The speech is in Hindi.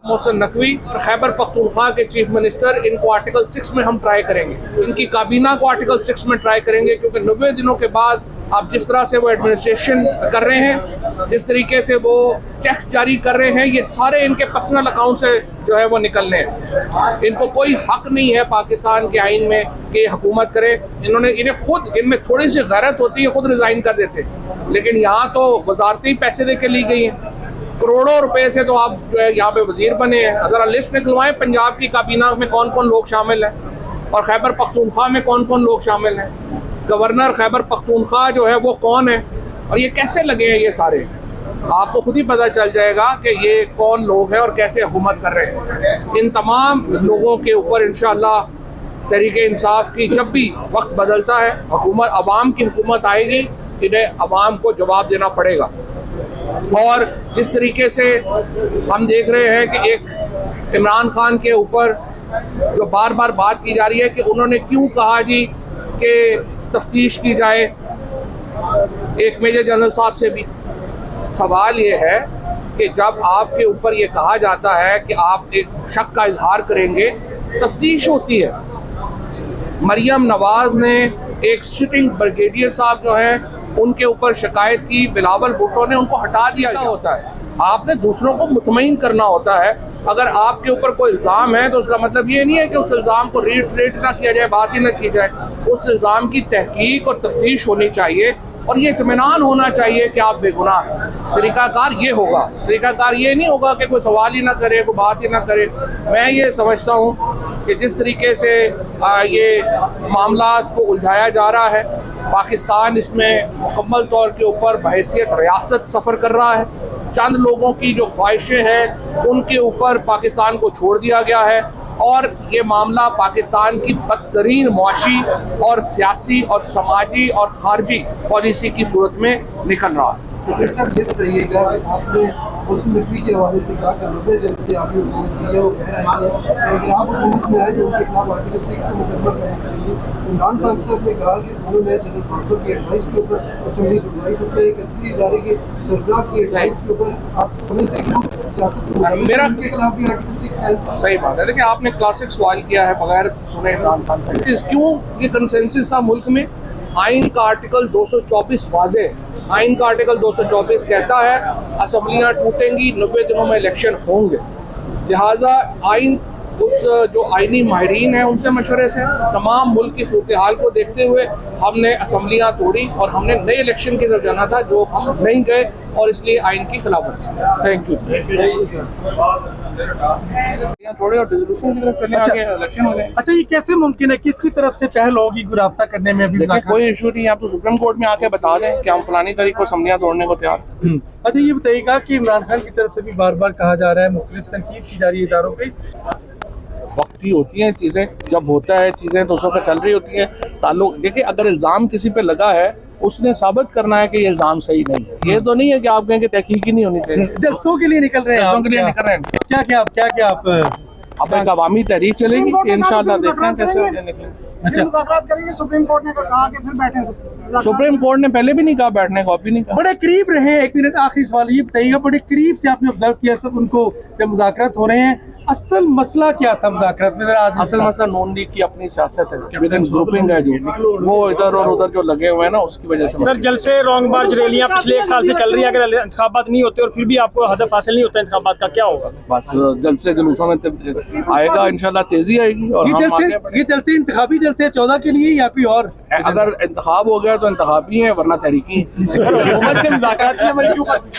मोहसिन नकवी और खैबर पख्तूनख्वा के चीफ मिनिस्टर, इनको आर्टिकल 6 में हम ट्राई करेंगे, इनकी काबीना को आर्टिकल 6 में ट्राई करेंगे, क्योंकि 90 दिनों के बाद आप जिस तरह से वो एडमिनिस्ट्रेशन कर रहे हैं, जिस तरीके से वो चेक्स जारी कर रहे हैं, ये सारे इनके पर्सनल अकाउंट से जो है वो निकलने हैं। इनको कोई हक नहीं है पाकिस्तान के आइन में कि हुकूमत करे। इन्हें खुद, इनमें थोड़ी सी गैरत होती है, खुद रिजाइन कर देते, लेकिन यहाँ तो वजारती पैसे दे के ली गई हैं, करोड़ों रुपए से तो आप जो है यहाँ पे वजीर बने हैं। अगर लिस्ट निकलवाएं पंजाब की काबीना में कौन कौन लोग शामिल हैं और खैबर पख्तूनख्वा में कौन कौन लोग शामिल हैं, गवर्नर खैबर पख्तूनख्वा जो है वो कौन है और ये कैसे लगे हैं, ये सारे आपको खुद ही पता चल जाएगा कि ये कौन लोग हैं और कैसे हुकूमत कर रहे हैं। इन तमाम लोगों के ऊपर इंशाअल्लाह तहरीक इंसाफ की जब भी वक्त बदलता है, हुकूमत अवाम की हुकूमत आएगी, इन्हें अवाम को जवाब देना पड़ेगा। और जिस तरीके से हम देख रहे हैं कि एक इमरान खान के ऊपर जो बार बार बात की जा रही है कि उन्होंने क्यों कहा जी कि तफ्तीश की जाए एक मेजर जनरल साहब से भी, सवाल ये है कि जब आपके ऊपर ये कहा जाता है कि आप एक शक का इजहार करेंगे, तफ्तीश होती है। मरियम नवाज ने एक सिटिंग ब्रिगेडियर साहब जो हैं उनके ऊपर शिकायत की, बिलावल भुट्टो ने उनको हटा दिया होता है। आपने दूसरों को मुतमईन करना होता है। अगर आपके ऊपर कोई इल्ज़ाम है तो उसका मतलब ये नहीं है कि उस इल्ज़ाम को रीट्रेट ना किया जाए, बात ही ना की जाए। उस इल्ज़ाम की तहकीक और तफ्तीश होनी चाहिए और ये इत्मीनान होना चाहिए कि आप बेगुनाह हैं। तरीकाकार ये होगा, तरीकाकार ये नहीं होगा कि कोई सवाल ही ना करे, कोई बात ही ना करे। मैं ये समझता हूँ कि जिस तरीके से ये मामला को उलझाया जा रहा है, पाकिस्तान इसमें मुकम्मल तौर के ऊपर बहैसियत रियासत सफ़र कर रहा है। चंद लोगों की जो ख्वाहिशें हैं उनके ऊपर पाकिस्तान को छोड़ दिया गया है और ये मामला पाकिस्तान की बदतरीन मुआशी और सियासी और समाजी और खारजी पॉलिसी की सूरत में निकल रहा है। सर ये बताइएगा कि आपने मुस्लिम लीग के हवाले से कहा कि 90 दिन से आपने हुकूमत की है, वो कह रहे हैं लेकिन आप हुकूमत में आए तो उनके खिलाफ आर्टिकल 6 का मुकदमा कायम करेंगे। इमरान खान साहब ने कहा कि उन्होंने जनरल भुट्टो की एडवाइस के ऊपर असेंबली बुलवाई, तो एक असली इदारे के सरबराह की एडवाइस के ऊपर आप समझते हैं कि सियासत मेरा उनके खिलाफ भी आर्टिकल 6 कायम। सही बात है, लेकिन आपने क्लासिक सवाल किया है बगैर सुने इमरान खान का। क्यों ये कंसेंसस था मुल्क में? आइन का आर्टिकल 224 वाज़े है। आइन का आर्टिकल 224 कहता है असम्बलियाँ टूटेंगी, 90 दिनों में इलेक्शन होंगे। लिहाजा आइन उस जो आइनी माहिरीन हैं उनसे मशवरे से तमाम मुल्क की सूरत हाल को देखते हुए हमने असम्बलियाँ तोड़ी और हमने नए इलेक्शन की तरफ जाना था, जो हम नहीं गए और इसलिए आइन की खिलाफवर्जी। Thank you. थोड़े और डिसोल्यूशन की तरफ चले आगे इलेक्शन हो गए। अच्छा, ये कैसे मुमकिन है? किसकी तरफ से पहल होगी गुराफ्ता करने में? अभी कोई इशू नहीं है, आप तो सुप्रीम कोर्ट में आके बता दें कि हम फलानी तारीख को असम्बलियाँ तोड़ने को तैयार। अच्छा, ये बताइएगा कि इमरान खान की तरफ से भी बार बार कहा जा रहा है, मुख्तलिफ तनकीद की जा रही है इदारों पे। वक्ती होती हैं चीज़ें, जब होता है चीज़ें तो उस वक्त चल रही होती हैं। ताल्लुक देखिए, अगर इल्ज़ाम किसी पे लगा है उसने साबित करना है कि ये इल्ज़ाम सही नहीं है। ये तो नहीं है कि आप कहें कि तहकीक ही नहीं होनी चाहिए। जलसों के लिए निकल रहे हैं, जलसों के लिए निकल रहे हैं। क्या आप अब एक अवामी तहरीक चलेगी, इंशाअल्लाह देखते हैं कैसे आगे निकलेंगे। अच्छा, करेंगे। सुप्रीम कोर्ट ने कहा कि फिर बैठे, सुप्रीम कोर्ट ने पहले भी नहीं कहा बैठने को, अभी नहीं कहा। बड़े करीब रहे। एक मिनट, आखिरी सवाल ये बताइएगा, बड़े करीब से आपने ऑब्जर्व किया सब उनको जब मुज़ाकरात हो रहे हैं, असल मसला क्या था मुज़ाकरात में? असल मसला नून लीग की अपनी सियासत है, विद इन ग्रुपिंग है, जो वो इधर और उधर जो लगे हुए हैं ना, उसकी वजह से। सर, जलसे रोंग मार्च रैलियां पिछले 1 साल से चल रही है, अगर इंतखाबात नहीं होते और फिर भी आपको हदफ हासिल नहीं होता इंतखाबात का, क्या होगा? बस जलसे जुलूसों में आएगा, इंशाल्लाह तेजी आएगी। और ये जलसे इंतखाबी जलसे 14 के लिए या कोई और? अगर इंतखाब हो गया तो इंतखाबी है, वरना तहरीकी है।